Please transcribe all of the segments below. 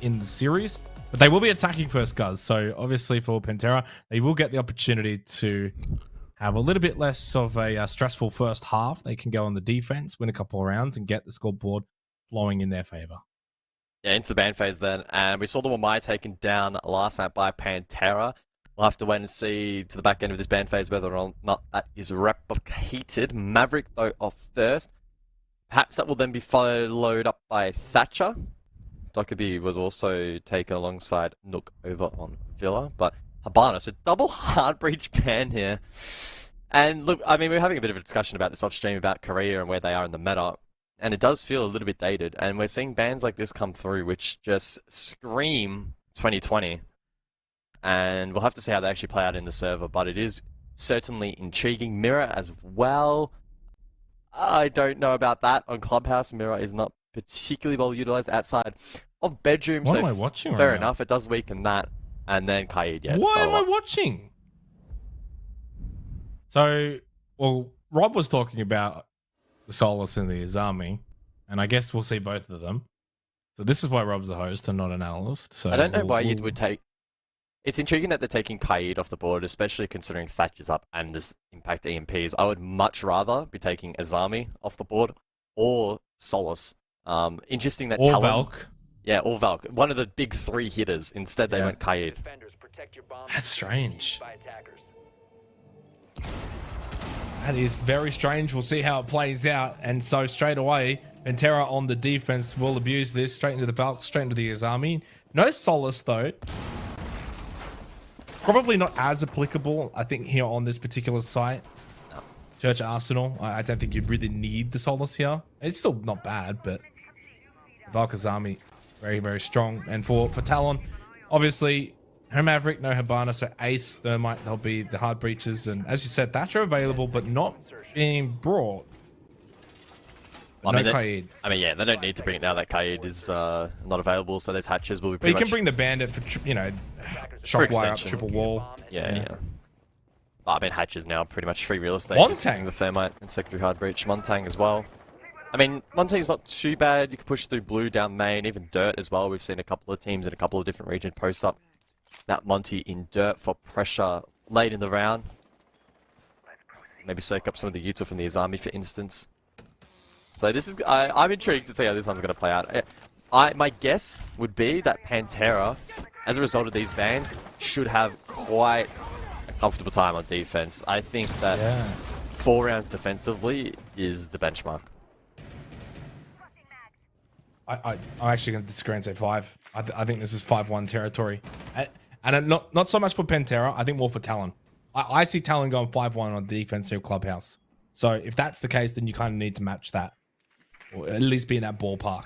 in the series. But they will be attacking first, guys. So obviously for Panthera, they will get the opportunity to have a little bit less of a stressful first half. They can go on the defense, win a couple of rounds, and get the scoreboard flowing in their favor. Yeah, into the ban phase then. And we saw the Wamai taken down last map by Panthera. We'll have to wait and see to the back end of this ban phase whether or not that is replicated. Maverick, though, off first. Perhaps that will then be followed up by Thatcher. Dockerby was also taken alongside Nook over on Villa. But Habana, so double hard breach ban here. And look, I mean, we're having a bit of a discussion about this off stream about Korea and where they are in the meta. And it does feel a little bit dated. And we're seeing bans like this come through which just scream 2020. And we'll have to see how they actually play out in the server. But it is certainly intriguing. Mirror as well. I don't know about that. On Clubhouse, Mirror is not particularly well utilized outside of bedroom. What so am I watching fair right enough, it does weaken that. And then Kaid, yeah. What am I watching? So, well, Rob was talking about the Solus and the Azami, and I guess we'll see both of them. So this is why Rob's a host and not an analyst. So I don't know why you would take... It's intriguing that they're taking Kaid off the board, especially considering Thatcher's up and this impact EMPs. I would much rather be taking Azami off the board or Solus. Interesting that or Talon... Valk. Yeah, or Valk. One of the big three hitters. Instead, they went Kaid. That's strange. That is very strange. We'll see how it plays out. And so straight away, Panthera on the defense will abuse this. Straight into the Valk, straight into the Azami. No Solus, though. Probably not as applicable, I think, here on this particular site. No. Church Arsenal. I don't think you'd really need the Solus here. It's still not bad, but Valk Azami, very, very strong. And for Talon, obviously, no Maverick, no Habana, so Ace, Thermite, they'll be the hard breaches. And as you said, Thatcher available, but not being brought. Well, No Kaid. I mean, yeah, they don't need to bring it now that Kaid is not available, so those hatches will be pretty But you can bring the Bandit for, you know, shockwire up, triple wall. Yeah. But I mean, hatches now pretty much free real estate. Montang. The Thermite and secondary hard breach. Montang as well. I mean, Montang's not too bad. You can push through blue down main, even dirt as well. We've seen a couple of teams in a couple of different regions post up that Monty in dirt for pressure late in the round. Maybe soak up some of the Utah from the Azami, for instance. So this is, I'm intrigued to see how this one's going to play out. My guess would be that Panthera, as a result of these bans, should have quite a comfortable time on defense. I think that 4 rounds defensively is the benchmark. I'm actually going to disagree and say 5. I think this is 5-1 territory. And not so much for Panthera, I think more for Talon. I see Talon going 5-1 on the defensive clubhouse. So if that's the case, then you kind of need to match that. Or at least be in that ballpark.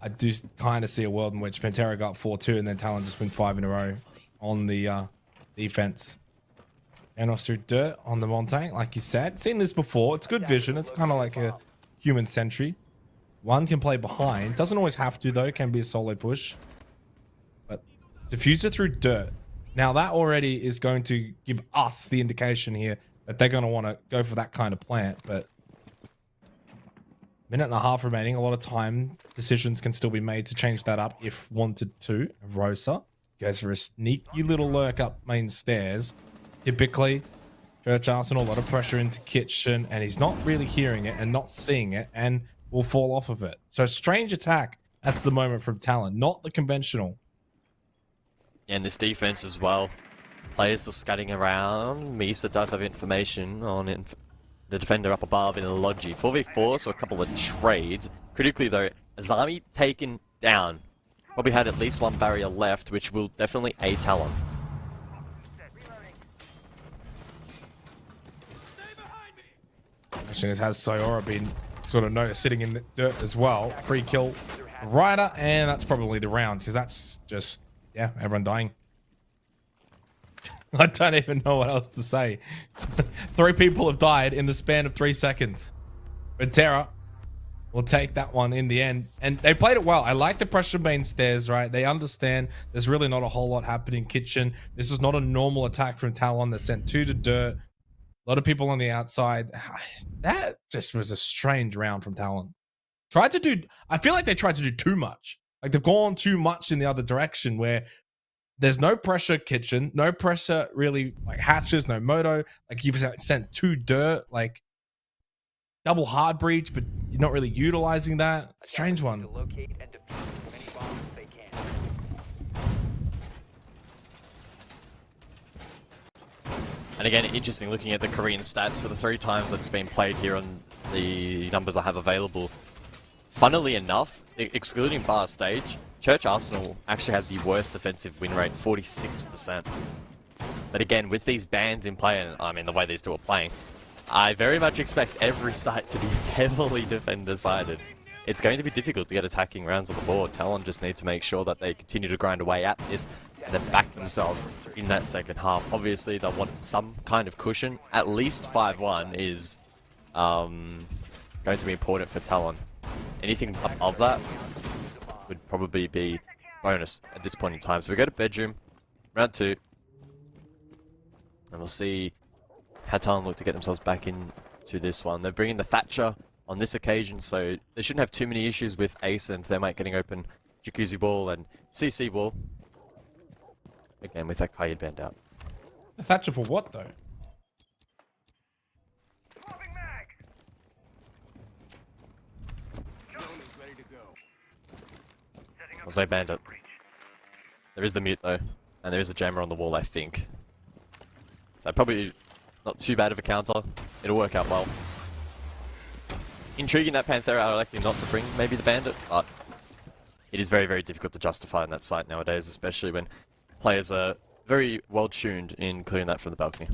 I do kind of see a world in which Panthera got 4-2 and then Talon just win 5 in a row on the defense. And also dirt on the Montang, like you said. Seen this before. It's good vision. It's kind of like a human sentry. One can play behind. Doesn't always have to, though. Can be a solo push. But diffuser through dirt. Now, that already is going to give us the indication here that they're going to want to go for that kind of plant. But minute and a half remaining. A lot of time. Decisions can still be made to change that up if wanted to. Rosa goes for a sneaky little lurk up main stairs. Typically, Church Arsenal, a lot of pressure into Kitchen. And he's not really hearing it and not seeing it. And will fall off of it. So strange attack at the moment from Talon, not the conventional. And this defense as well. Players are scudding around. Misa does have information on the defender up above in a Logi. 4v4, so a couple of trades. Critically though, Azami taken down. Probably had at least one barrier left, which will definitely aid Talon. Actually, has Sayora been sort of noticed sitting in the dirt as well. Free kill Ryder, and that's probably the round because that's just, yeah, everyone dying. I don't even know what else to say. 3 people have died in the span of 3 seconds. Panthera will take that one in the end. And they played it well. I like the pressure main stairs, right? They understand there's really not a whole lot happening Kitchen. This is not a normal attack from Talon. They sent 2 to dirt. A lot of people on the outside. That just was a strange round from Talon. tried to do. I feel like they tried to do too much. Like they've gone too much in the other direction where there's no pressure kitchen, no pressure really like hatches, no moto. Like you've sent 2 dirt, like double hard breach, but you're not really utilizing that. Strange one. And again, interesting looking at the Korean stats for the 3 times that it's been played here on the numbers I have available. Funnily enough, excluding Bar Stage, Church Arsenal actually had the worst defensive win rate, 46%. But again, with these bans in play, and I mean the way these two are playing, I very much expect every site to be heavily defender-sided. It's going to be difficult to get attacking rounds on the board. Talon just need to make sure that they continue to grind away at this and then back themselves in that second half. Obviously, they'll want some kind of cushion. At least 5-1 is going to be important for Talon. Anything above that would probably be bonus at this point in time. So we go to bedroom, round 2, and we'll see how Talon look to get themselves back into this one. They're bringing the Thatcher on this occasion, so they shouldn't have too many issues with Ace and Thermite getting open Jacuzzi Ball and CC Ball. Again, with that Kaid band out. The Thatcher for what, though? There's no bandit. There is the mute, though, and there is a jammer on the wall, I think. So probably not too bad of a counter. It'll work out well. Intriguing that Panthera are electing not to bring maybe the bandit, but it is very, very difficult to justify in that site nowadays, especially when players are very well tuned in clearing that from the balcony.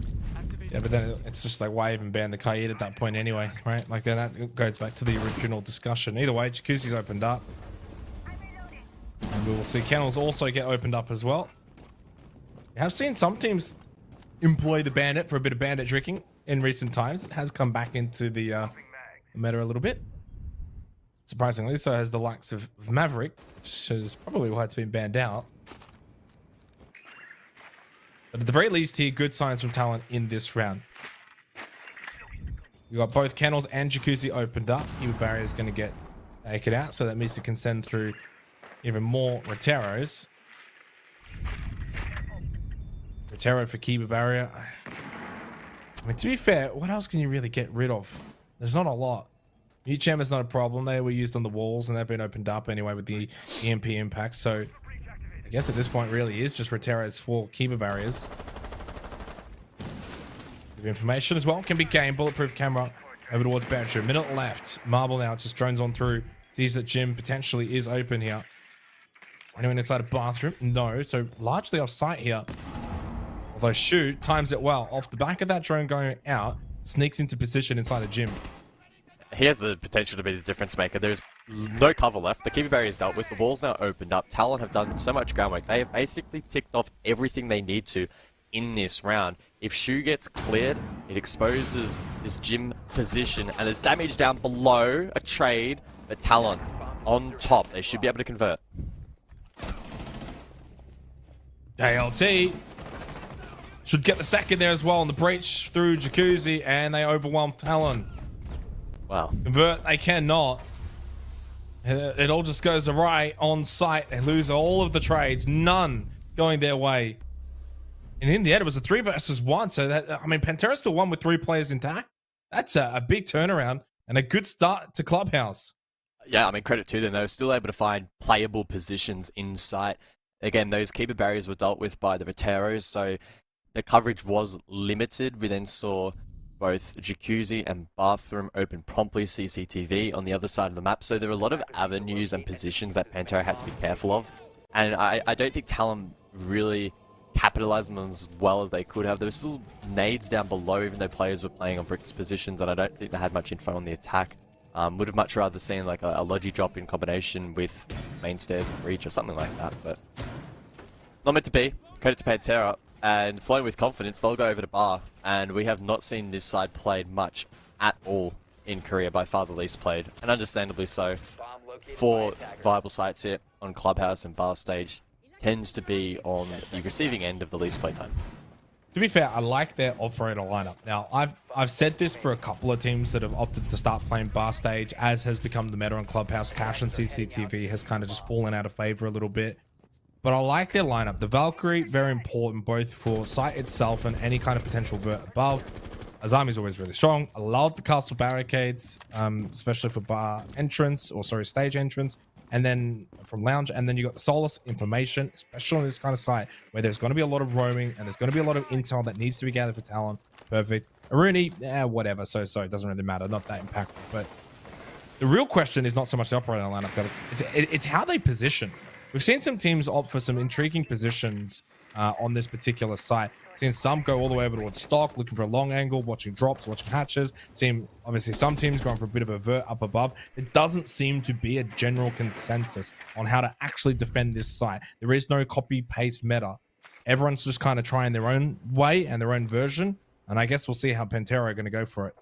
Yeah, but then it's just like, why even ban the Kaid at that point anyway, right? Like then that goes back to the original discussion. Either way, Jacuzzi's opened up. And we will see Kennels also get opened up as well. We have seen some teams employ the bandit for a bit of bandit tricking in recent times. It has come back into the meta a little bit. Surprisingly, so has the likes of Maverick, which is probably why it's been banned out. But at the very least here, good signs from Talon in this round. We got both Kennels and Jacuzzi opened up. Kiba Barrier is going to get taken out, so that means it can send through even more Roteros. Rotero for Kiba Barrier. I mean, to be fair, what else can you really get rid of? There's not a lot. Mute Chamber is not a problem. They were used on the walls and they've been opened up anyway with the EMP impact. So I guess at this point really is just Roteros for Kiba Barriers. Information as well can be gained. Bulletproof camera over towards Bedroom. Minute left. Marble now just drones on through. Sees that Gym potentially is open here. Anyone inside a bathroom? No. So largely off site here. Although Shoot times it well. Off the back of that drone going out, sneaks into position inside the gym. He has the potential to be the difference maker. There's no cover left. The Kiba Barrier is dealt with. The wall's now opened up. Talon have done so much groundwork. They have basically ticked off everything they need to in this round. If Shu gets cleared, it exposes this gym position, and there's damage down below, a trade, but Talon on top. They should be able to convert. ALT should get the second there as well on the breach through Jacuzzi, and they overwhelm Talon. Wow. Convert, they cannot. It all just goes awry on site. They lose all of the trades, none going their way. And in the end, it was a 3 versus 1. So that, I mean, Panthera still won with 3 players intact. That's a big turnaround and a good start to Clubhouse. Yeah, I mean, credit to them. They were still able to find playable positions in sight. Again, those Kiba Barriers were dealt with by the Roteros, so the coverage was limited. We then saw both Jacuzzi and Bathroom open promptly, CCTV on the other side of the map. So there were a lot of avenues and positions that Panthera had to be careful of. And I don't think Talon really capitalized on them as well as they could have. There were still nades down below, even though players were playing on bricks positions, and I don't think they had much info on the attack. Would have much rather seen like a Logi drop in combination with main stairs and breach or something like that, but not meant to be. Credit to Panthera, and flowing with confidence, they'll go over to Bar, and we have not seen this side played much at all in Korea, by far the least played, and understandably so. 4 viable sites here on Clubhouse and Bar stage tends to be on the receiving end of the least playtime. to be fair, I like their operator lineup. Now, I've said this for a couple of teams that have opted to start playing bar stage, as has become the meta on Clubhouse. Cash and CCTV has kind of just fallen out of favor a little bit. But I like their lineup. The Valkyrie, very important, both for site itself and any kind of potential vert above. Azami's always really strong. I love the castle barricades, especially for bar entrance, or sorry, stage entrance. And then from lounge, and then you got the Solus information, especially on this kind of site where there's going to be a lot of roaming and there's going to be a lot of intel that needs to be gathered for Talon. Perfect. Aruni, whatever. So it doesn't really matter. Not that impactful. But the real question is not so much the operator lineup, but it's how they position. We've seen some teams opt for some intriguing positions on this particular site. Seen some go all the way over towards stock, looking for a long angle, watching drops, watching hatches. Seen obviously some teams going for a bit of a vert up above. It doesn't seem to be a general consensus on how to actually defend this site. There is no copy paste meta. Everyone's just kind of trying their own way and their own version. And I guess we'll see how Panthera are going to go for it.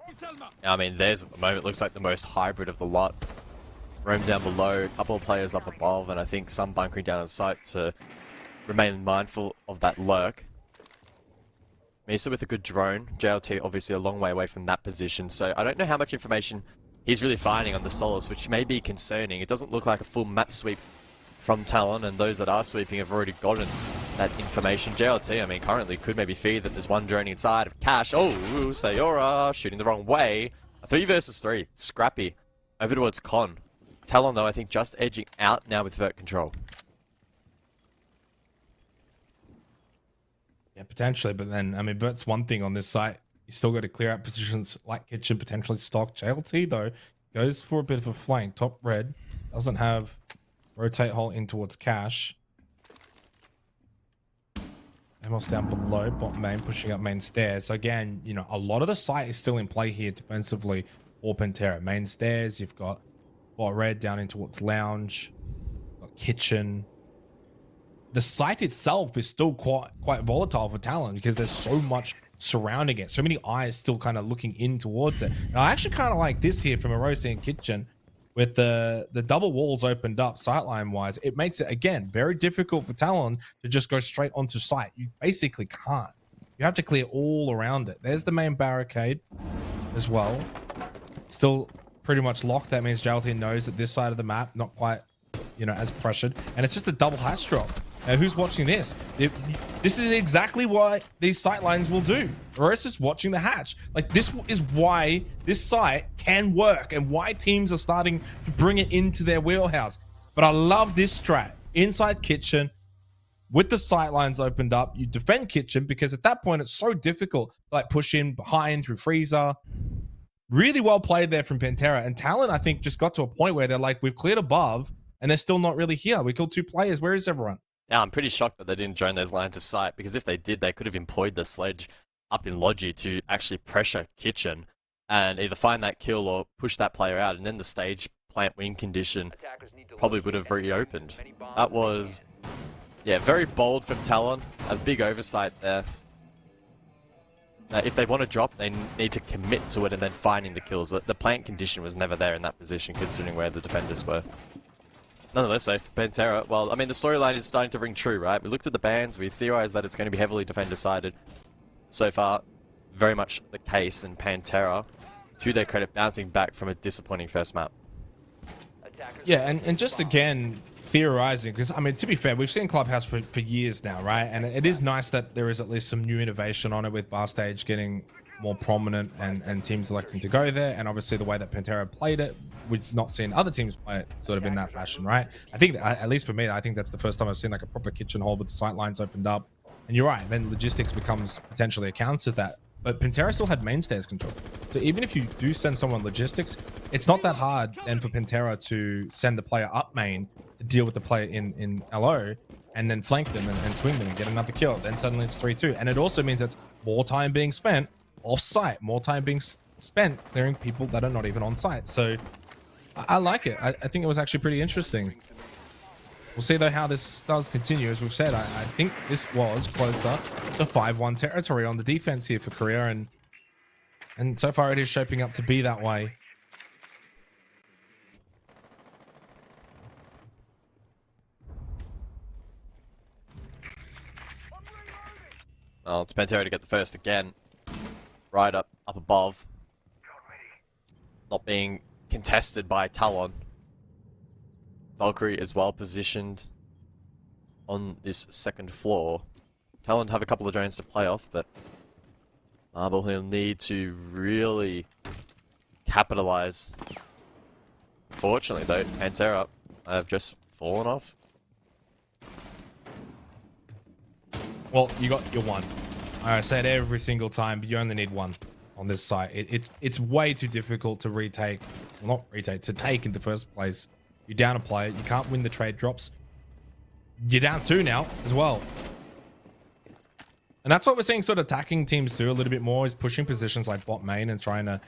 I mean, theirs at the moment looks like the most hybrid of the lot. Roam down below, a couple of players up above, and I think some bunkering down on site to remain mindful of that lurk. Misa with a good drone. JLT obviously a long way away from that position, so I don't know how much information he's really finding on the Solus, which may be concerning. It doesn't look like a full map sweep from Talon, and those that are sweeping have already gotten that information. JLT, I mean, currently could maybe feed that there's one drone inside of Cash. Oh, Sayora shooting the wrong way. A 3 versus 3. Scrappy. Over towards Con. Talon, though, I think just edging out now with vert control. Yeah, potentially, but then, I mean, Vert's one thing on this site. You still got to clear out positions like Kitchen, potentially stock. JLT, though, goes for a bit of a flank. Top red, doesn't have rotate hole in towards Cash. Amos down below, bot main, pushing up main stairs. So again, you know, a lot of the site is still in play here defensively for Panthera. Main stairs, you've got bot red down in towards lounge, got kitchen. The site itself is still quite volatile for Talon because there's so much surrounding it, so many eyes still kind of looking in towards it. And I actually kind of like this here from Erosi and Kitchen, with the double walls opened up sightline wise. It makes it again very difficult for Talon to just go straight onto site. You basically can't. You have to clear all around it. There's the main barricade as well, still pretty much locked. That means JLT knows that this side of the map not quite, you know, as pressured, and it's just a double hatch drop. Now, who's watching this? This is exactly what these sightlines will do. Erosis is watching the hatch. Like, this is why this site can work and why teams are starting to bring it into their wheelhouse. But I love this strat. Inside kitchen, with the sightlines opened up, you defend kitchen because at that point it's so difficult to like push in behind through freezer. Really well played there from Panthera. And Talon, I think, just got to a point where they're like, we've cleared above and they're still not really here. We killed 2 players. Where is everyone? Yeah, I'm pretty shocked that they didn't join those lines of sight, because if they did, they could have employed the sledge up in Logi to actually pressure Kitchen and either find that kill or push that player out, and then the stage plant win condition probably would have reopened. That was, yeah, very bold from Talon. A big oversight there. If they want to drop, they need to commit to it and then finding the kills. The plant condition was never there in that position, considering where the defenders were. Nonetheless, so for Panthera, well, I mean, the storyline is starting to ring true, right? We looked at the bans, we theorized that it's going to be heavily defender-sided. So far, very much the case, and Panthera, to their credit, bouncing back from a disappointing first map. Yeah, and just again, theorizing, because, I mean, to be fair, we've seen Clubhouse for years now, right? And it is nice that there is at least some new innovation on it, with Bar Stage getting more prominent and teams electing to go there. And obviously the way that Panthera played it, we've not seen other teams play it sort of in that fashion, right? I think, at least for me, I think that's the first time I've seen like a proper kitchen hole with the sight lines opened up. And you're right, then logistics becomes potentially a counter to that. But Panthera still had mainstays control. So even if you do send someone logistics, it's not that hard then for Panthera to send the player up main to deal with the player in LO and then flank them and swing them and get another kill. Then suddenly it's 3-2. And it also means it's more time being spent off site, more time being spent clearing people that are not even on site. So I like it. I think it was actually pretty interesting. We'll see though how this does continue. As we've said, I think this was closer to 5-1 territory on the defense here for Korea, and so far it is shaping up to be that way. Oh, it's Panthera to get the first again. Right up above. Not being contested by Talon. Valkyrie is well positioned on this second floor. Talon have a couple of drones to play off, but Marble he'll need to really capitalize. Fortunately though, Panthera have just fallen off. Well, you got your one. I say it every single time, but you only need one on this site. It's way too difficult to retake, well, not retake, to take in the first place. You're down a player. You can't win the trade drops. You're down 2 now as well. And that's what we're seeing sort of attacking teams do a little bit more, is pushing positions like bot main and trying to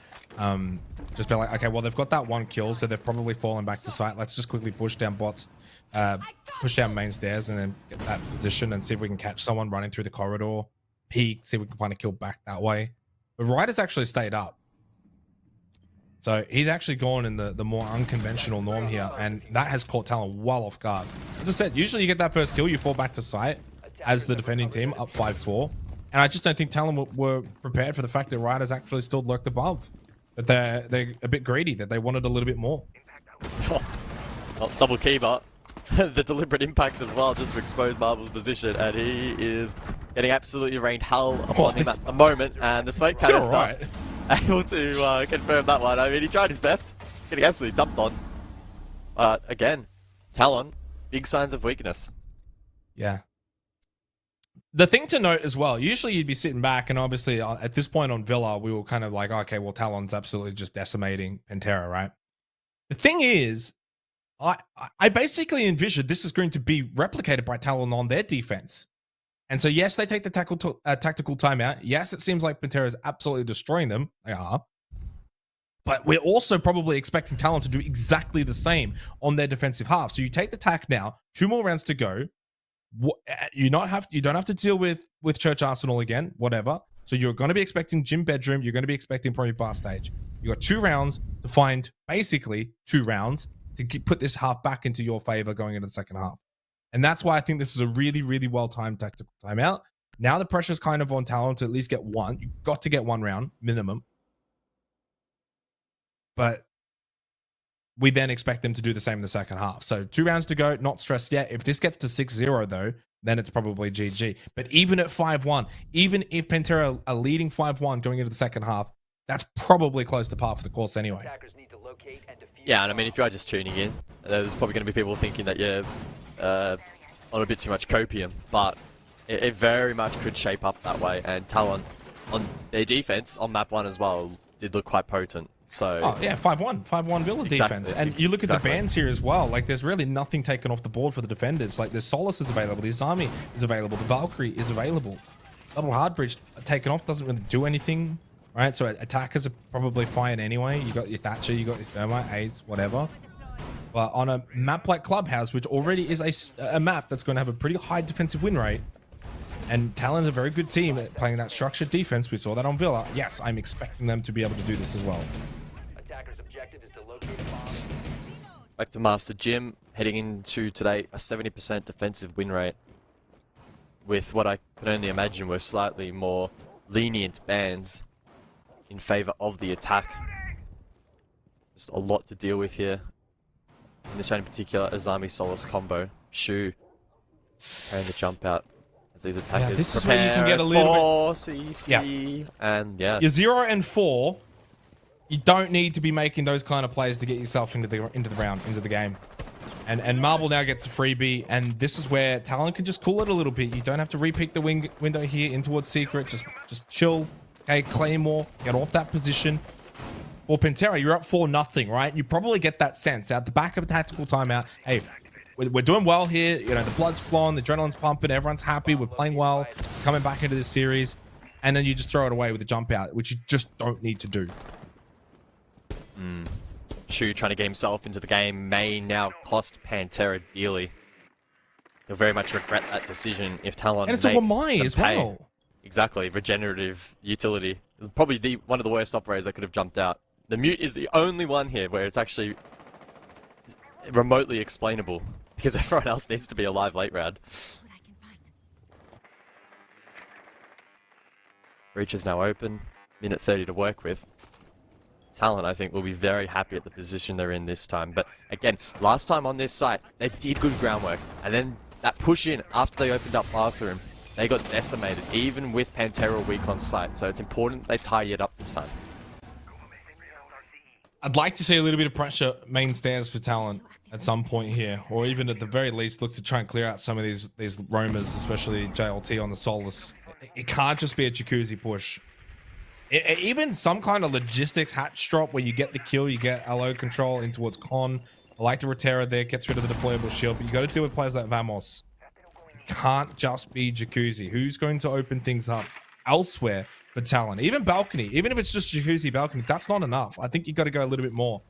just be like, okay, well, they've got that 1 kill, so they've probably fallen back to site. Let's just quickly push down bots, push down main stairs and then get that position and see if we can catch someone running through the corridor, peek, see if we can find a kill back that way. But Ryder's actually stayed up. So he's actually gone in the more unconventional norm here, and that has caught Talon well off guard. As I said, usually you get that first kill, you fall back to site as the defending team, up 5-4. And I just don't think Talon were prepared for the fact that Riders actually still lurked above. That they're a bit greedy, that they wanted a little bit more. Oh, double keeper. The deliberate impact as well, just to expose Marble's position, and he is getting absolutely rained hell upon him at the moment, and the smoke canister Right. able to confirm that one. I mean, he tried his best, getting absolutely dumped on. But again, Talon, big signs of weakness. Yeah. The thing to note as well, usually you'd be sitting back, and obviously at this point on Villa, we were kind of like, okay, well, Talon's absolutely just decimating Panthera, right? The thing is, I basically envisioned this is going to be replicated by Talon on their defense. And so, yes, they take the tactical timeout. Yes, it seems like Panthera is absolutely destroying them. They are. But we're also probably expecting Talon to do exactly the same on their defensive half. So you take the tack now, 2 more rounds to go. You don't have to deal with Church Arsenal again, whatever. So you're going to be expecting Gym Bedroom. You're going to be expecting probably Bar Stage. You got 2 rounds to find, basically 2 rounds to put this half back into your favor going into the second half. And that's why I think this is a really, really well-timed tactical timeout. Now the pressure's kind of on Talon to at least get 1. You've got to get 1 round minimum. But we then expect them to do the same in the second half. So 2 rounds to go, not stressed yet. If this gets to 6-0 though, then it's probably GG. But even at 5-1, even if Panthera are leading 5-1 going into the second half, that's probably close to par for the course anyway. Yeah, and I mean, if you are just tuning in, there's probably going to be people thinking that you're on a bit too much copium, but it very much could shape up that way. And Talon, on their defense, on map 1 as well, did look quite potent. So, oh yeah, 5-1 Villa defense. And you look at the bans here as well, like there's really nothing taken off the board for the defenders. Like the Solace is available, the Izami is available, the Valkyrie is available. Double hard bridge taken off doesn't really do anything, right? So attackers are probably fine anyway. You got your Thatcher, you got your Thermite, Ace, whatever. But on a map like Clubhouse, which already is a map that's going to have a pretty high defensive win rate, and Talon's a very good team at playing that structured defense. We saw that on Villa. Yes, I'm expecting them to be able to do this as well. Back to Master Jim, heading into today a 70% defensive win rate, with what I can only imagine were slightly more lenient bans in favor of the attack. Just a lot to deal with here. In this round in particular, Azami Solace combo. Shu preparing the jump out as these attackers this is prepare where you can get a little bit CC. And yeah, you're 0 and 4. You don't need to be making those kind of plays to get yourself into the round, into the game. And Marble now gets a freebie, and this is where Talon can just cool it a little bit. You don't have to repeat the window here in towards Secret. Just chill. Okay, Claymore, get off that position. For Panthera, you're up 4-0, right? You probably get that sense out the back of a tactical timeout. Hey, we're doing well here. You know, the blood's flowing, the adrenaline's pumping, everyone's happy, we're playing well, coming back into this series. And then you just throw it away with a jump out, which you just don't need to do. Shu trying to get himself into the game may now cost Panthera dearly. He'll very much regret that decision if Talon. And it's a Wamai as well. Exactly, regenerative utility. Probably one of the worst operators that could have jumped out. The mute is the only one here where it's actually remotely explainable, because everyone else needs to be alive late round. Breach is now open. Minute 30 to work with. Talon, I think, will be very happy at the position they're in this time. But again, last time on this site, they did good groundwork. And then that push in after they opened up bathroom, they got decimated, even with Panthera weak on site. So it's important they tie it up this time. I'd like to see a little bit of pressure main stairs for Talon at some point here, or even at the very least look to try and clear out some of these roamers, especially JLT on the Solus. It can't just be a jacuzzi push. Even some kind of logistics hatch drop where you get the kill, you get LO control in towards Con. I like the Rotera there, gets rid of the deployable shield, but you got to deal with players like Vamos. It can't just be jacuzzi. Who's going to open things up elsewhere for Talon? Even balcony, even if it's just jacuzzi balcony, that's not enough. I think you got to go a little bit more.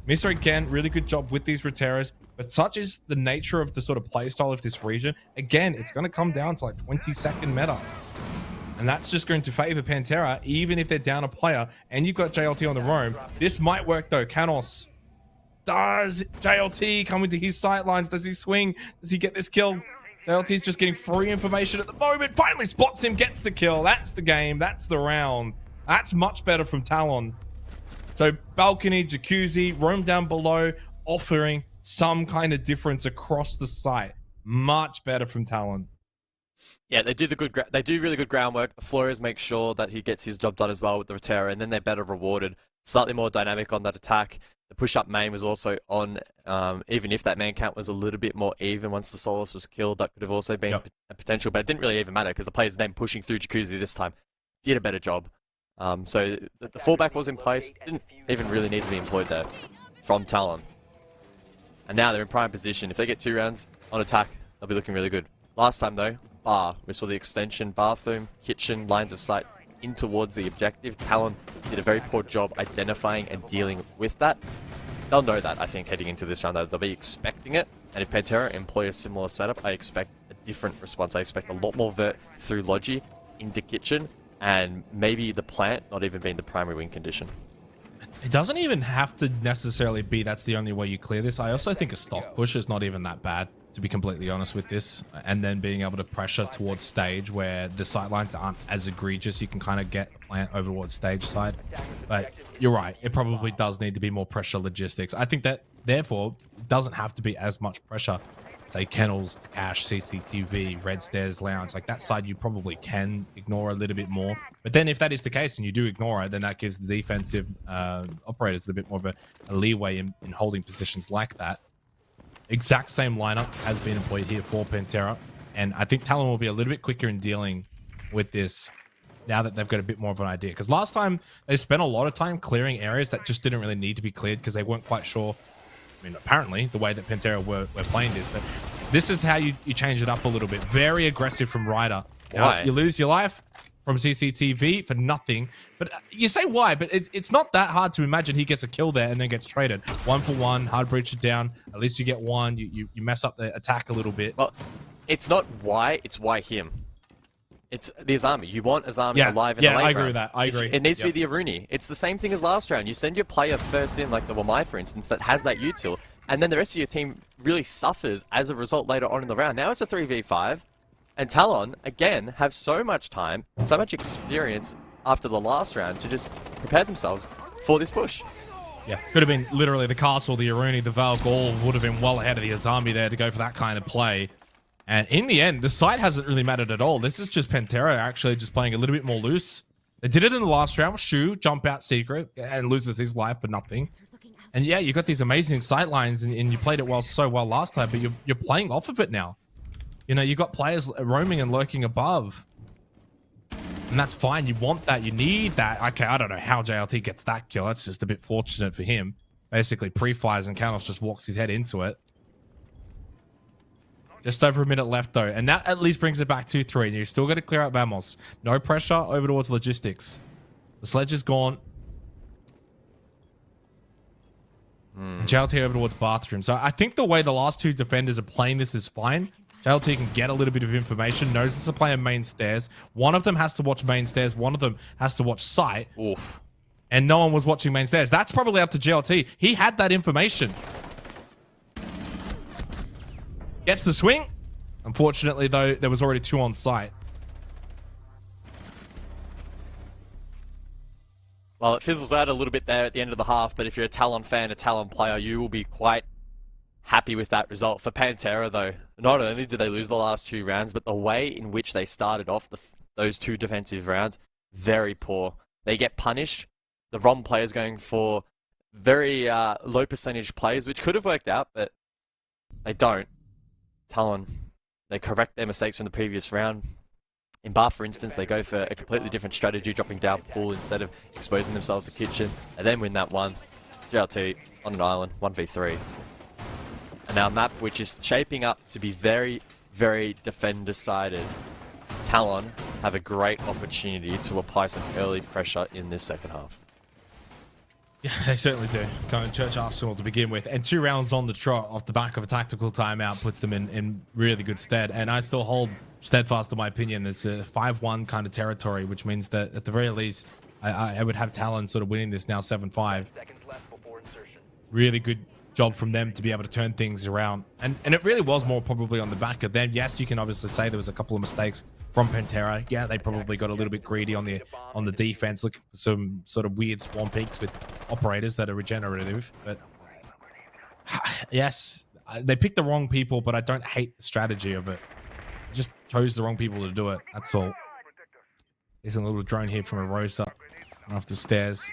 Mister again, really good job with these Roteras, but such is the nature of the sort of playstyle of this region. Again, it's going to come down to like 20-second meta. And that's just going to favor Panthera, even if they're down a player. And you've got JLT on the roam. This might work though. Canos. Does JLT come into his sightlines? Does he swing? Does he get this kill? JLT's just getting free information at the moment. Finally spots him, gets the kill. That's the game. That's the round. That's much better from Talon. So balcony, jacuzzi, roam down below, offering some kind of difference across the site. Much better from Talon. Yeah, they do really good groundwork. The Flores make sure that he gets his job done as well with the Rotera, and then they're better rewarded. Slightly more dynamic on that attack. The push-up main was also on, even if that man count was a little bit more even once the Solus was killed, that could have also been a potential, but it didn't really even matter because the players then pushing through jacuzzi this time did a better job. So the fallback was in place, didn't even really need to be employed there from Talon. And now they're in prime position. If they get 2 rounds on attack, they'll be looking really good. Last time though, bar, we saw the extension, bathroom, kitchen, lines of sight in towards the objective. Talon did a very poor job identifying and dealing with that. They'll know that, I think, heading into this round, though. They'll be expecting it. And if Panthera employ a similar setup, I expect a different response. I expect a lot more vert through Logi into kitchen, and maybe the plant not even being the primary win condition. It doesn't even have to necessarily be that's the only way you clear this. I also think a stock push is not even that bad, to be completely honest with this. And then being able to pressure towards stage where the sightlines aren't as egregious, you can kind of get a plant over towards stage side. But you're right, it probably does need to be more pressure logistics. I think that therefore it doesn't have to be as much pressure. Say Kennels, Cash, CCTV, Red Stairs Lounge, like that side you probably can ignore a little bit more. But then if that is the case and you do ignore it, then that gives the defensive operators a bit more of a leeway in holding positions like that. Exact same lineup has been employed here for Panthera, and I think Talon will be a little bit quicker in dealing with this now that they've got a bit more of an idea. Because last time they spent a lot of time clearing areas that just didn't really need to be cleared because they weren't quite sure. I mean, apparently the way that Panthera were playing this, but this is how you change it up a little bit. Very aggressive from Ryder. Why? You lose your life from CCTV for nothing. But you say why, but it's not that hard to imagine he gets a kill there and then gets traded. 1 for 1, hard breach it down. At least you get one. You mess up the attack a little bit. Well, it's not why, it's why him. It's the Azami. You want Azami alive in the late round. I agree with that. I agree. It needs to be the Aruni. It's the same thing as last round. You send your player first in, like the Wamai, for instance, that has that util, and then the rest of your team really suffers as a result later on in the round. Now it's a 3v5, and Talon, again, have so much time, so much experience after the last round to just prepare themselves for this push. Yeah, could have been literally the Castle, the Aruni, the Valk, all would have been well ahead of the Azami there to go for that kind of play. And in the end, the site hasn't really mattered at all. This is just Panthera actually just playing a little bit more loose. They did it in the last round. Shu, jump out secret, and loses his life for nothing. And yeah, you got these amazing sight lines, and you played it so well last time, but you're playing off of it now. You know, you got players roaming and lurking above. And that's fine. You want that. You need that. Okay, I don't know how JLT gets that kill. That's just a bit fortunate for him. Basically, pre-fires and Kanos just walks his head into it. Just over a minute left, though. And that at least brings it back 2-3. And you still got to clear out Vamos. No pressure over towards logistics. The sledge is gone. And JLT over towards bathroom. So I think the way the last two defenders are playing this is fine. JLT can get a little bit of information. Knows it's a player main stairs. One of them has to watch main stairs. One of them has to watch site. Oof. And no one was watching main stairs. That's probably up to JLT. He had that information. Gets the swing. Unfortunately, though, there was already 2 on site. Well, it fizzles out a little bit there at the end of the half, but if you're a Talon fan, a Talon player, you will be quite happy with that result. For Panthera, though, not only did they lose the last 2 rounds, but the way in which they started off those 2 defensive rounds, very poor. They get punished. The ROM players going for very low percentage plays, which could have worked out, but they don't. Talon, they correct their mistakes from the previous round. In Bar, for instance, they go for a completely different strategy, dropping down pool instead of exposing themselves to kitchen, and then win that one. GLT on an island, 1v3. And now a map which is shaping up to be very, very defender-sided. Talon have a great opportunity to apply some early pressure in this second half. Yeah, they certainly do. Going Church Arsenal to begin with, and 2 rounds on the trot off the back of a tactical timeout puts them in really good stead. And I still hold steadfast to my opinion. It's a 5-1 kind of territory, which means that at the very least, I would have Talon sort of winning this now 7-5. Really good job from them to be able to turn things around. And it really was more probably on the back of them. Yes, you can obviously say there was a couple of mistakes from Panthera. Yeah, they probably got a little bit greedy on the defense, looking for some sort of weird spawn peaks with operators that are regenerative. But yes, they picked the wrong people, but I don't hate the strategy of it. Just chose the wrong people to do it. That's all. There's a little drone here from a Rosa off the stairs,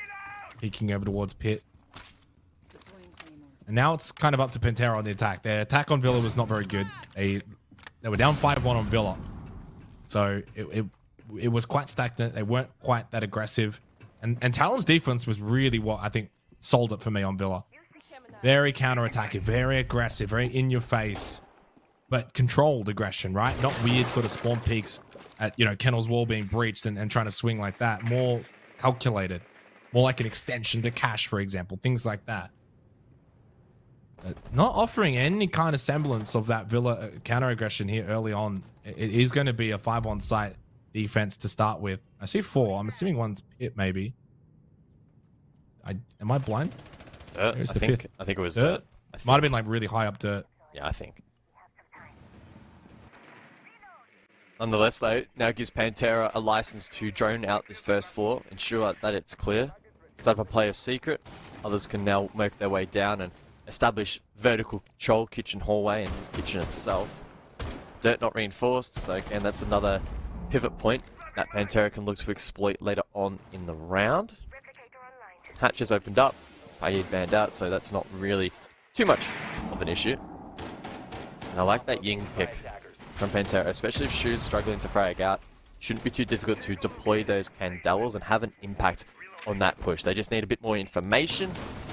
peeking over towards Pit. And now it's kind of up to Panthera on the attack. Their attack on Villa was not very good. They were down 5-1 on Villa. So it was quite stagnant. They weren't quite that aggressive. And Talon's defense was really what I think sold it for me on Villa. Very counter-attacking, very aggressive, very in-your-face, but controlled aggression, right? Not weird sort of spawn peaks at, you know, Kennel's wall being breached and trying to swing like that. More calculated. More like an extension to Cash, for example. Things like that. Not offering any kind of semblance of that Villa counter-aggression here early on. It is going to be a 5-on-site defense to start with. I see 4. I'm assuming one's Pit, maybe. Am I blind? Dirt, I think it was Dirt. Might have been like really high up Dirt. Yeah, I think. Nonetheless, though, now gives Panthera a license to drone out this first floor, ensure that it's clear. Set up a player secret. Others can now make their way down and establish vertical control, kitchen hallway, and kitchen itself. Dirt not reinforced, so again, that's another pivot point that Panthera can look to exploit later on in the round. Hatch has opened up, Payed banned out, so that's not really too much of an issue. And I like that Ying pick from Panthera, especially if Shu's struggling to frag out. Shouldn't be too difficult to deploy those Candelas and have an impact on that push. They just need a bit more information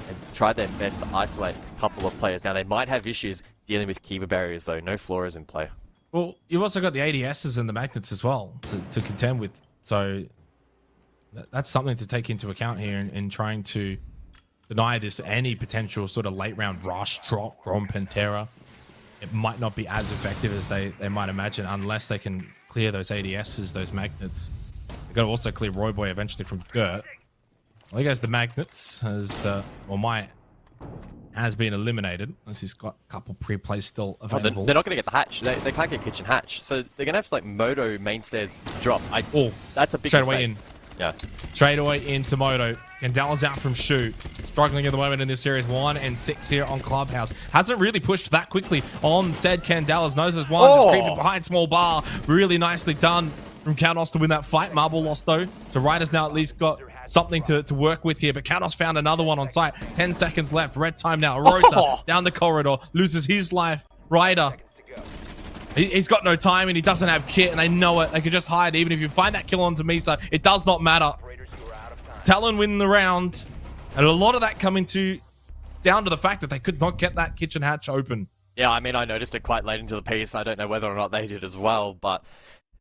and try their best to isolate a couple of players. Now, they might have issues dealing with Kiba barriers, though. No Floras in play. Well, you've also got the ADSs and the magnets as well to contend with. So that's something to take into account here in trying to deny this any potential sort of late round rush drop from Panthera. It might not be as effective as they might imagine unless they can clear those ADSs, those magnets. They've got to also clear Royboy eventually from Dirt. Well, there goes the magnets, as my has been eliminated, as he's got a couple pre-plays still available. They're not going to get the hatch. They can't get kitchen hatch, so they're going to have to like Moto mainstairs drop. That's a big straight mistake. away in. Yeah. Straight away into Moto. Candela's out from Shu. Struggling at the moment in this series. 1 and 6 here on Clubhouse. Hasn't really pushed that quickly on said Candela's nose as one. Just creeping behind small bar. Really nicely done from Kaunos to win that fight. Marble lost though. So Ryder's now at least got something to work with here. But Kaunos found another one on site. 10 seconds left. Red time now. Rosa down the corridor. Loses his life. Ryder. He's got no time and he doesn't have kit and they know it. They can just hide. Even if you find that kill onto Misa, it does not matter. Talon win the round. And a lot of that coming down to the fact that they could not get that kitchen hatch open. Yeah, I mean, I noticed it quite late into the piece. I don't know whether or not they did as well, but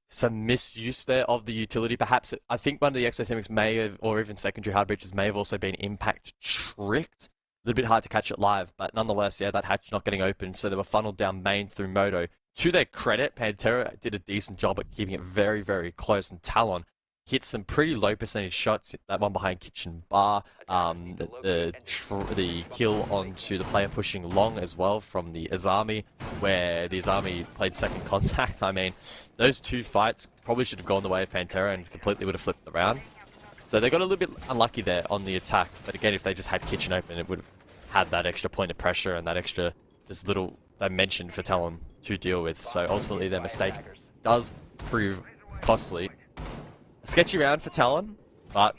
some misuse there of the utility. Perhaps, I think one of the exothemics may have, or even secondary hard breaches may have also been impact tricked. A little bit hard to catch it live, but nonetheless, yeah, that hatch not getting open, so they were funneled down main through Moto. To their credit, Panthera did a decent job at keeping it very, very close, and Talon hit some pretty low percentage shots. That one behind kitchen bar, the kill onto the player pushing long as well from the Azami, where the Azami played second contact. I mean, those two fights probably should have gone the way of Panthera and completely would have flipped the round. So they got a little bit unlucky there on the attack. But again, if they just had Kitchen open, it would have had that extra point of pressure and that extra just little dimension for Talon to deal with. So ultimately their mistake does prove costly. A sketchy round for Talon, but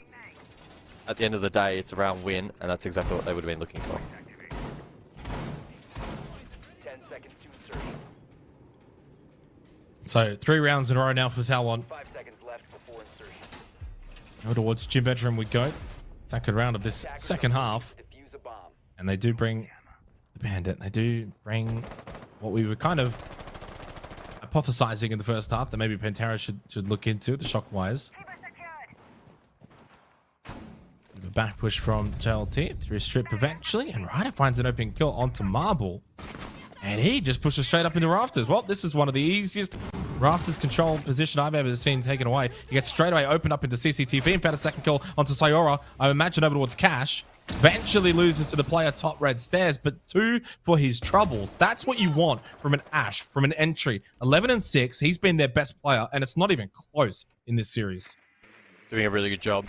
at the end of the day, it's a round win, and that's exactly what they would have been looking for. 10 seconds to insertion. So 3 rounds in a row now for Talon. 5 seconds left before insertion. Go towards gym bedroom we go. Second round of this second half. Defuse a bomb. And they do bring the bandit. They do bring what we were kind of hypothesizing in the first half that maybe Panthera should look into, the shock wires. A back push from JLT through strip eventually, and Ryder finds an open kill onto Marble. And he just pushes straight up into rafters. Well, this is one of the easiest rafters control position I've ever seen taken away. He gets straight away opened up into CCTV and found a second kill onto Sayora. I imagine over towards Cash. Eventually loses to the player top red stairs, but 2 for his troubles. That's what you want from an Ash, from an entry. 11 and 6. He's been their best player, and it's not even close in this series. Doing a really good job.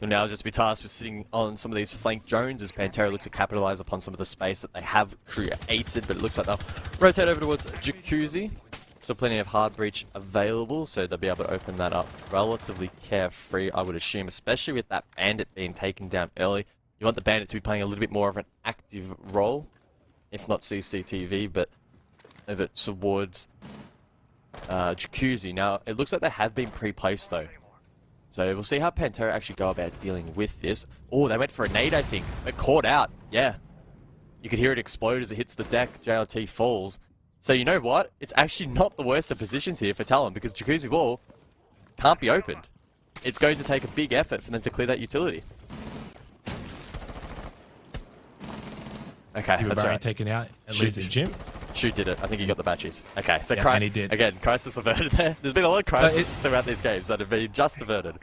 He'll now just be tasked with sitting on some of these flank drones as Panthera look to capitalize upon some of the space that they have created, but it looks like they'll rotate over towards Jacuzzi. Still plenty of hard breach available, so they'll be able to open that up relatively carefree, I would assume, especially with that bandit being taken down early. You want the bandit to be playing a little bit more of an active role, if not CCTV, but over towards Jacuzzi. Now, it looks like they have been pre-placed though. So we'll see how Panthera actually go about dealing with this. Oh, they went for a nade, I think. It caught out. Yeah. You could hear it explode as it hits the deck. JLT falls. So you know what? It's actually not the worst of positions here for Talon because Jacuzzi Wall can't be opened. It's going to take a big effort for them to clear that utility. Okay, that's right. Taken out, at least in gym. Shoot did it. I think he got the batteries. Okay, so yeah, and he did. Again, crisis averted there. There's been a lot of crises throughout these games that have been just averted.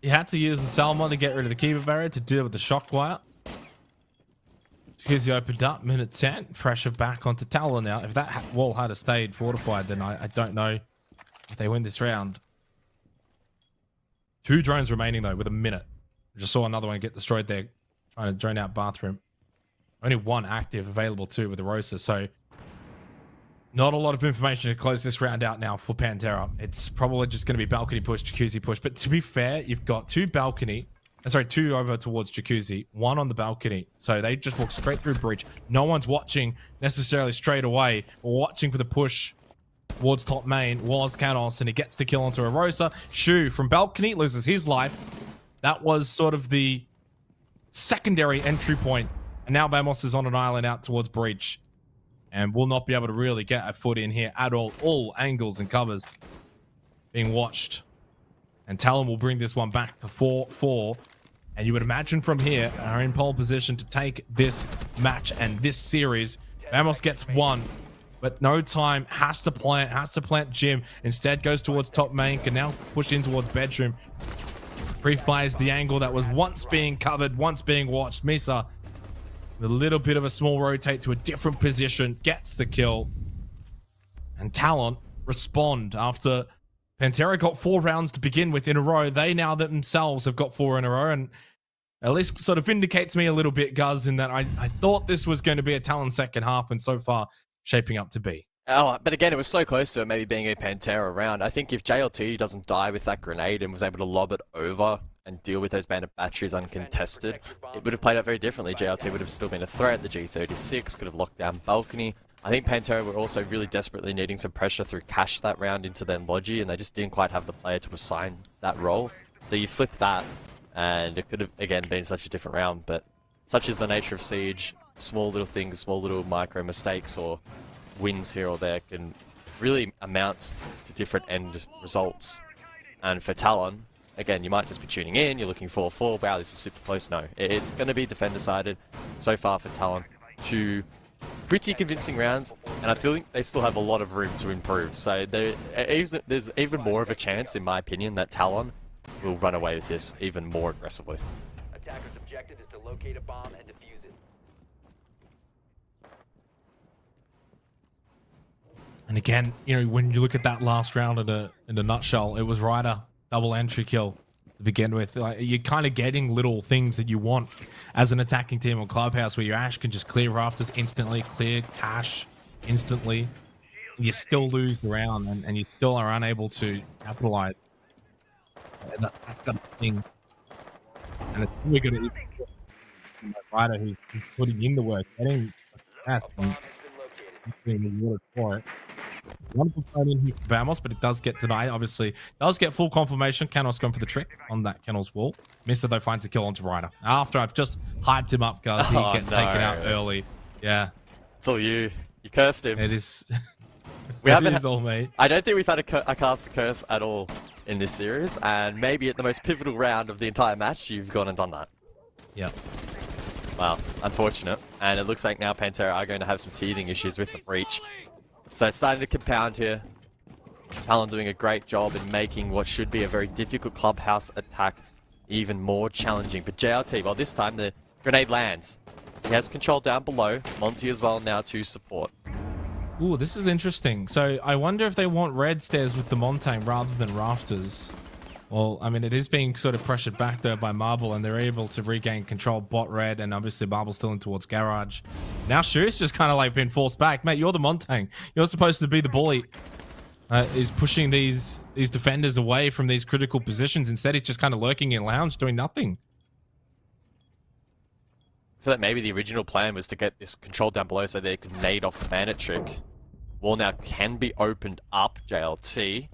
You had to use the Salmon to get rid of the Keeper barrier to deal with the shock wire. Because he opened up, minute 10. Pressure back onto Talon now. If that wall had stayed fortified, then I don't know if they win this round. 2 drones remaining, though, with a minute. I just saw another one get destroyed there, trying to drone out bathroom. Only 1 active available, too, with the Rosa, so not a lot of information to close this round out now for Panthera. It's probably just going to be balcony push, Jacuzzi push. But to be fair, you've got 2 balcony. Sorry, 2 over towards Jacuzzi, 1 on the balcony. So they just walk straight through breach. No one's watching necessarily straight away. We're watching for the push towards top main. Was Canos, and he gets the kill onto a Rosa. Shu from balcony loses his life. That was sort of the secondary entry point. And now Bamos is on an island out towards breach. And will not be able to really get a foot in here at all. All angles and covers being watched. And Talon will bring this one back to 4-4. And you would imagine from here, are in pole position to take this match and this series. Bamos gets 1, but no time. Has to plant Jim. Instead goes towards top main. Can now push in towards bedroom. Pre-fires the angle that was once being covered, once being watched. Misa, with a little bit of a small rotate to a different position, gets the kill. And Talon respond after Panthera got 4 rounds to begin with in a row. They now themselves have got 4 in a row, and at least sort of vindicates me a little bit, Guz, in that I thought this was going to be a Talon second half, and so far shaping up to be. Oh, but again, it was so close to it maybe being a Panthera round. I think if JLT doesn't die with that grenade and was able to lob it over and deal with those bandit batteries uncontested, it would have played out very differently. JLT would have still been a threat. The G36 could have locked down balcony. I think Panthera were also really desperately needing some pressure through Cash that round into their Logi, and they just didn't quite have the player to assign that role. So you flip that, and it could have, again, been such a different round, but such is the nature of Siege. Small little things, small little micro mistakes or wins here or there can really amount to different end results. And for Talon, again, you might just be tuning in, you're looking for 4, wow, this is super close. No, it's going to be defender-sided so far for Talon. 2 pretty convincing rounds, and I feel like they still have a lot of room to improve. So there's even more of a chance, in my opinion, that Talon will run away with this even more aggressively. Attacker's objective is to locate a bomb and defuse it. And again, you know, when you look at that last round in a nutshell, it was Ryder double entry kill. to begin with. Like, you're kind of getting little things that you want as an attacking team on Clubhouse, where your Ash can just clear rafters instantly, clear cash instantly. You still lose the round, and you still are unable to capitalize. And that's got a thing. And it's really good at Ryder, who's putting in the work, getting a success and getting rewarded for it. Wonderful phone in here for Vamos, but it does get denied. Obviously, does get full confirmation. Kennel's going for the trick on that Kennel's wall. Missa, though, finds a kill onto Ryder. After I've just hyped him up, guys, he gets taken out early. Yeah. It's all you. You cursed him. It is. We haven't. It is all me. I don't think we've had a cast a curse at all in this series, and maybe at the most pivotal round of the entire match, you've gone and done that. Yep. Well, unfortunate. And it looks like now Panthera are going to have some teething issues with the breach. So it's starting to compound here. Talon doing a great job in making what should be a very difficult clubhouse attack even more challenging. But JLT, well, this time the grenade lands. He has control down below. Monty as well now to support. Ooh, this is interesting. So I wonder if they want red stairs with the Montaigne rather than rafters. Well, I mean, it is being sort of pressured back there by Marble, and they're able to regain control bot red, and obviously Marble's still in towards garage. Now Shoe's just kind of like been forced back. Mate, you're the Montaigne. You're supposed to be the bully. Is pushing these defenders away from these critical positions. Instead, he's just kind of lurking in lounge, doing nothing. I feel like maybe the original plan was to get this control down below so they could nade off the bandit trick. Wall now can be opened up, JLT.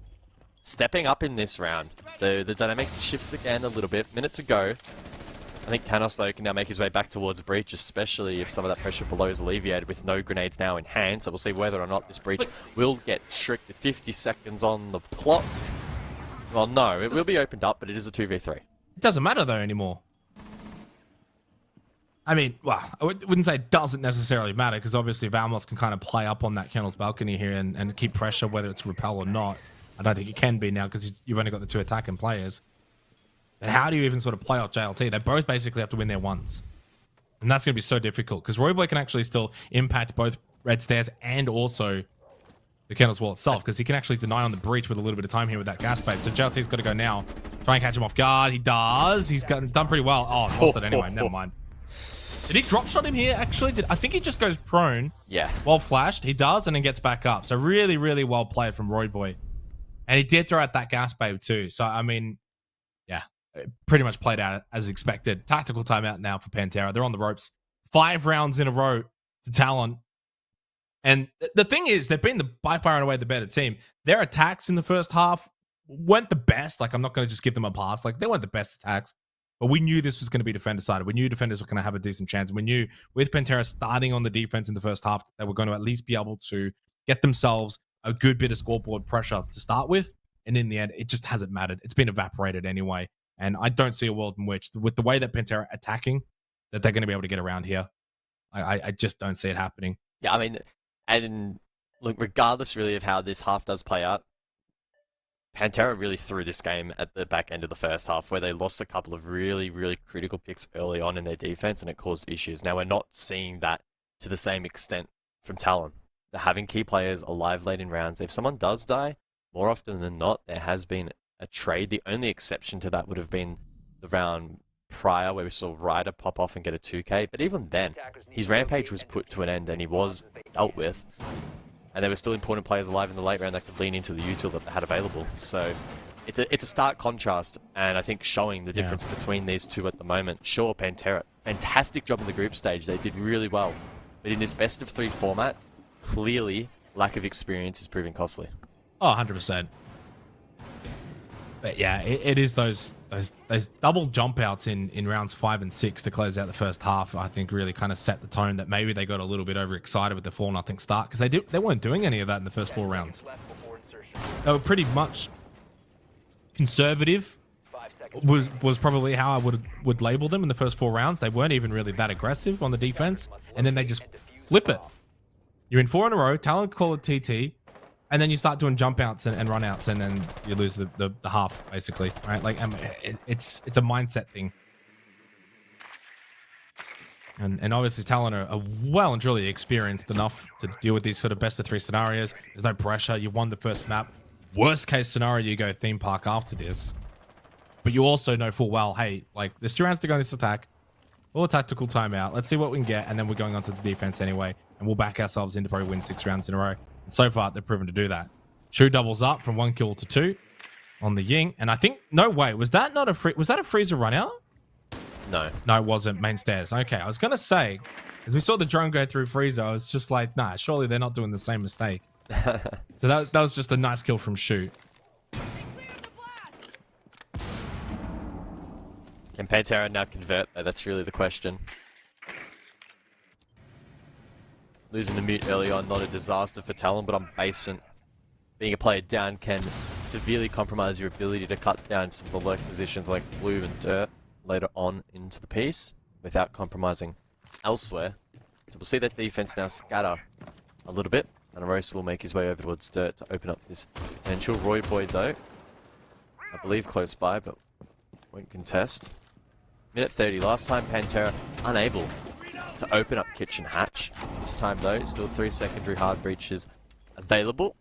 Stepping up in this round. So the dynamic shifts again a little bit. Minutes ago, I think Canos, though, can now make his way back towards breach, especially if some of that pressure below is alleviated with no grenades now in hand. So we'll see whether or not this breach will get tricked with 50 seconds on the clock. Well, no, it will be opened up, but it is a 2v3. It doesn't matter, though, anymore. I mean, well, I wouldn't say it doesn't necessarily matter, because obviously Valmos can kind of play up on that Kennel's balcony here and keep pressure, whether it's repel or not. I don't think it can be now, because you've only got the two attacking players. But how do you even sort of play out JLT? They both basically have to win their ones. And that's going to be so difficult, because Royboy can actually still impact both red stairs and also the Kennel's wall itself, because he can actually deny on the breach with a little bit of time here with that gas bait. So JLT's got to go now. Try and catch him off guard. He does. He's done pretty well. Oh, lost it anyway. Never mind. Did he drop shot him here, actually? I think he just goes prone. Yeah. Well flashed. He does, and then gets back up. So really, really well played from Royboy. And he did throw out that gas babe too. So, I mean, yeah, it pretty much played out as expected. Tactical timeout now for Panthera. They're on the ropes. 5 rounds in a row to Talon. And the thing is, they've been by far and away the better team. Their attacks in the first half weren't the best. Like, I'm not going to just give them a pass. Like, they weren't the best attacks. But we knew this was going to be defender-sided. We knew defenders were going to have a decent chance. We knew with Panthera starting on the defense in the first half, they were going to at least be able to get themselves a good bit of scoreboard pressure to start with. And in the end, it just hasn't mattered. It's been evaporated anyway. And I don't see a world in which, with the way that Panthera are attacking, that they're going to be able to get around here. I just don't see it happening. Yeah, I mean, and look, regardless really of how this half does play out, Panthera really threw this game at the back end of the first half, where they lost a couple of really, really critical picks early on in their defense, and it caused issues. Now, we're not seeing that to the same extent from Talon. They're having key players alive late in rounds. If someone does die, more often than not, there has been a trade. The only exception to that would have been the round prior, where we saw Ryder pop off and get a 2k. But even then, his rampage was put to an end, and he was dealt with. And there were still important players alive in the late round that could lean into the util that they had available. So it's a stark contrast, and I think showing the difference between these two at the moment. Sure, Panthera, fantastic job in the group stage. They did really well. But in this best of 3 format, clearly lack of experience is proving costly. Oh, 100%. But yeah, it is those double jump outs in rounds 5 and 6 to close out the first half. I think really kind of set the tone that maybe they got a little bit overexcited with the 4-0 start, because they weren't doing any of that in the first 4 rounds. They were pretty much conservative. Was probably how I would label them in the first 4 rounds. They weren't even really that aggressive on the defense, and then they just flip it. You're in 4 in a row. Talon call it TT. And then you start doing jump outs and run outs, and then you lose the half, basically, right? Like, it's a mindset thing. And obviously Talon are well and truly experienced enough to deal with these sort of best of 3 scenarios. There's no pressure. You won the first map. Worst case scenario, you go theme park after this. but you also know full well, hey, like there's 2 rounds to go in this attack. Or a tactical timeout. Let's see what we can get, and then we're going on to the defense anyway, and we'll back ourselves in to probably win 6 rounds in a row. And so far, they've proven to do that. Shu doubles up from 1 kill to 2 on the Ying, and I think no way was that not a was that a freezer run out? No, no, it wasn't. Main stairs. Okay, I was gonna say, as we saw the drone go through freezer, I was just like, nah, surely they're not doing the same mistake. So that was just a nice kill from Shu. Can Panthera now convert though? That's really the question. Losing the mute early on, not a disaster for Talon, but on basement, being a player down can severely compromise your ability to cut down some of the lurk positions like blue and dirt later on into the piece without compromising elsewhere. So we'll see that defense now scatter a little bit, and Royce will make his way over towards dirt to open up this potential. Roy Boyd though, I believe close by, but won't contest. Minute 30, last time Panthera unable to open up kitchen hatch. This time though, still 3 secondary hard breaches available.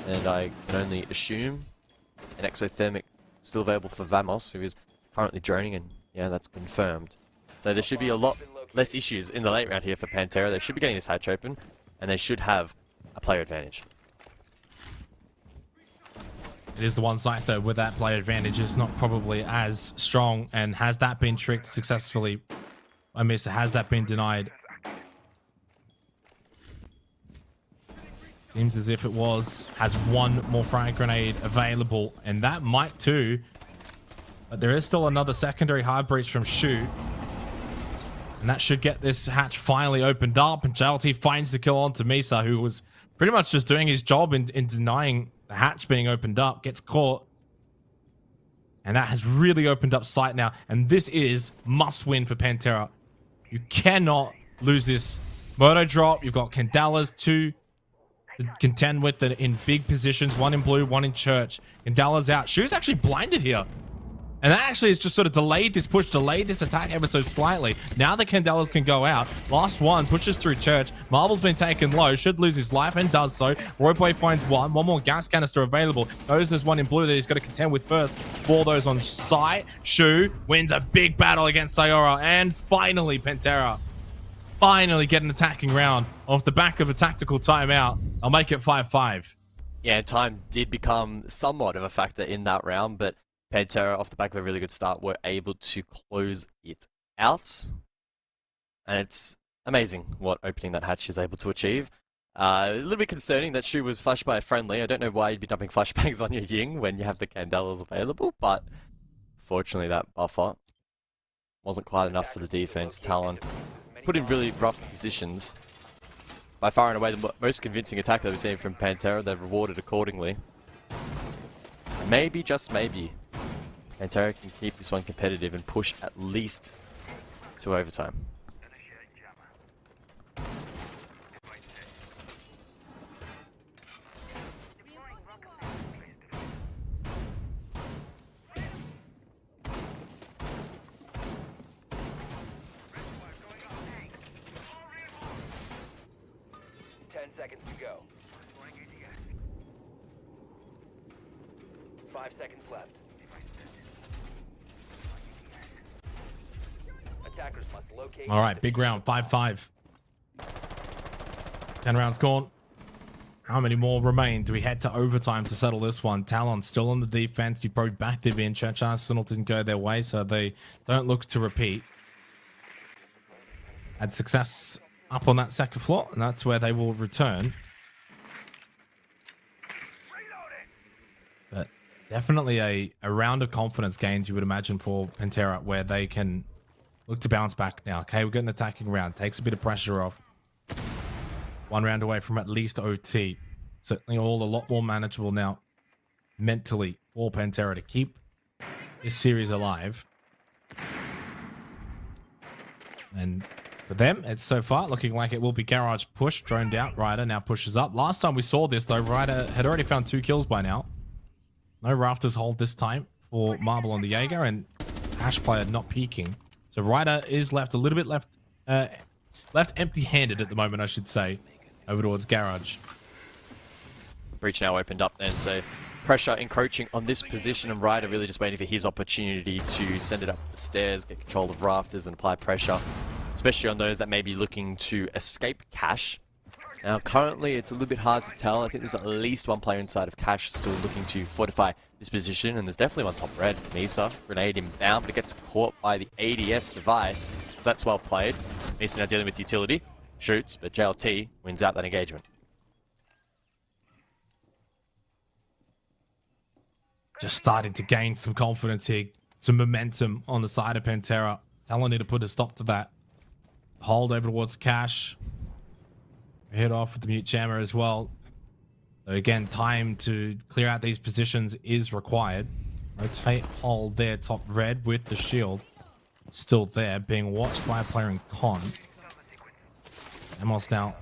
And I can only assume an exothermic still available for Vamos, who is currently droning, and yeah, that's confirmed. So there should be a lot less issues in the late round here for Panthera. They should be getting this hatch open, and they should have a player advantage. It is the one site though where that player advantage is not probably as strong, and has that been tricked successfully? I miss it. Has that been denied? Seems as if it was. Has 1 more frag grenade available, and that might too. But there is still another secondary hard breach from Shu, and that should get this hatch finally opened up. And JLT finds the kill onto Misa, who was pretty much just doing his job in denying the hatch being opened up. Gets caught, and that has really opened up sight now. And this is must win for Panthera. You cannot lose this. Moto drop. You've got Candelas 2 to contend with in big positions. 1 in blue, 1 in church. Candelas out. Shu's actually blinded here. And that actually has just sort of delayed this push, delayed this attack ever so slightly. Now the Candelas can go out. Last one pushes through church. Marble's been taken low, should lose his life, and does so. Royboy finds 1 more gas canister available. There's 1 in blue that he's got to contend with first. 4 those on site. Shu wins a big battle against Sayora. And finally, Panthera finally get an attacking round off the back of a tactical timeout. I'll make it 5-5. Yeah, time did become somewhat of a factor in that round, but Panthera, off the back of a really good start, were able to close it out. And it's amazing what opening that hatch is able to achieve. A little bit concerning that Shu was flashed by a friendly. I don't know why you'd be dumping flashbangs on your Ying when you have the Candelas available, but fortunately that buffer wasn't quite enough for the defense. Talon put in really rough positions. By far and away the most convincing attack that we've seen from Panthera. They've rewarded accordingly. Maybe, just maybe, Panthera can keep this one competitive and push at least to overtime. Seconds to go. 5 seconds left. Attackers must locate. All right, big round, 5-5. 10 rounds gone. How many more remain? Do we head to overtime to settle this one? Talon still on the defense. You probably backed it in. Church Arsenal didn't go their way, so they don't look to repeat. Had success up on that second floor, and that's where they will return. But definitely a round of confidence gains, you would imagine, for Panthera, where they can look to bounce back now. Okay, we're getting an attacking round. Takes a bit of pressure off. 1 round away from at least OT. Certainly all a lot more manageable now mentally for Panthera to keep this series alive. And for them, it's so far looking like it will be Garage push, droned out. Ryder now pushes up. Last time we saw this, though, Ryder had already found 2 kills by now. No Rafters hold this time for Marble on the Jaeger, and Ash player not peeking. So Ryder is left a little bit left empty-handed at the moment, I should say, over towards Garage. Breach now opened up then, so pressure encroaching on this position, and Ryder really just waiting for his opportunity to send it up the stairs, get control of rafters, and apply pressure, especially on those that may be looking to escape Cash. Now, currently, it's a little bit hard to tell. I think there's at least one player inside of Cash still looking to fortify this position, and there's definitely one top red. Misa, grenade inbound, but it gets caught by the ADS device, so that's well played. Misa now dealing with utility, shoots, but JLT wins out that engagement. Just starting to gain some confidence here, some momentum on the side of Panthera. Talon need to put a stop to that. Hold over towards Cash. Head off with the mute jammer as well. So again, time to clear out these positions is required. Rotate, hold there, top red with the shield. Still there, being watched by a player in con. Amos now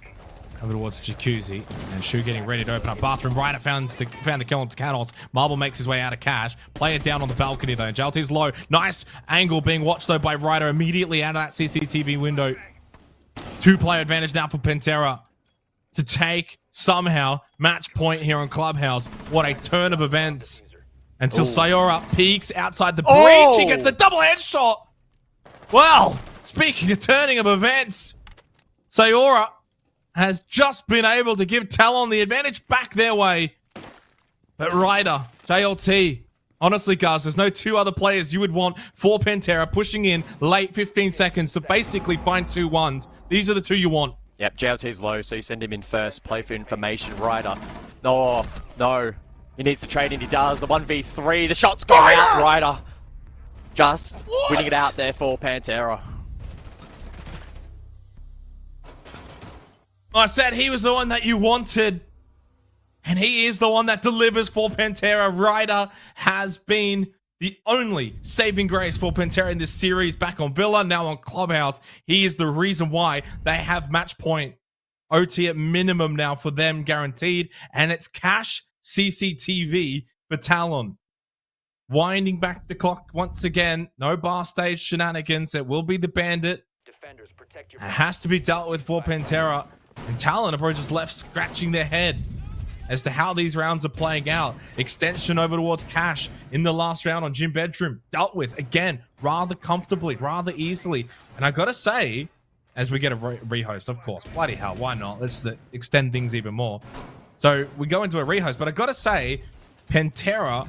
over towards Jacuzzi, and Shu getting ready to open up bathroom. Ryder found the kill on Takanos. Marble makes his way out of Cash. Player down on the balcony though. JLT's low. Nice angle being watched though by Ryder immediately out of that CCTV window. 2-player advantage now for Panthera to take somehow match point here on Clubhouse. What a turn of events until Sayora peeks outside the breach. He gets the double headshot. Well, speaking of turning of events, Sayora has just been able to give Talon the advantage back their way. But Ryder, JLT, honestly, guys, there's no two other players you would want for Panthera pushing in late 15 seconds to basically find 2-1s. These are the two you want. Yep, JLT's low, so you send him in first. Play for information, Ryder. No, no. He needs to trade, and he does. The 1v3, the shot's gone out. Ryder just winning it out there for Panthera. I said he was the one that you wanted, and he is the one that delivers for Panthera. Ryder has been the only saving grace for Panthera in this series, back on Villa, now on Clubhouse. He is the reason why they have match point. OT at minimum now for them, guaranteed. And it's Cash CCTV for Talon. Winding back the clock once again. No bar stage shenanigans. It will be the Bandit. Defenders, protect your It has to be dealt with for Panthera. And Talon are probably just left scratching their head as to how these rounds are playing out. Extension over towards Cash in the last round on Gym Bedroom. Dealt with, again, rather comfortably, rather easily. And I gotta say, as we get a rehost, of course, bloody hell, why not? Let's extend things even more. So we go into a rehost, but I gotta say, Panthera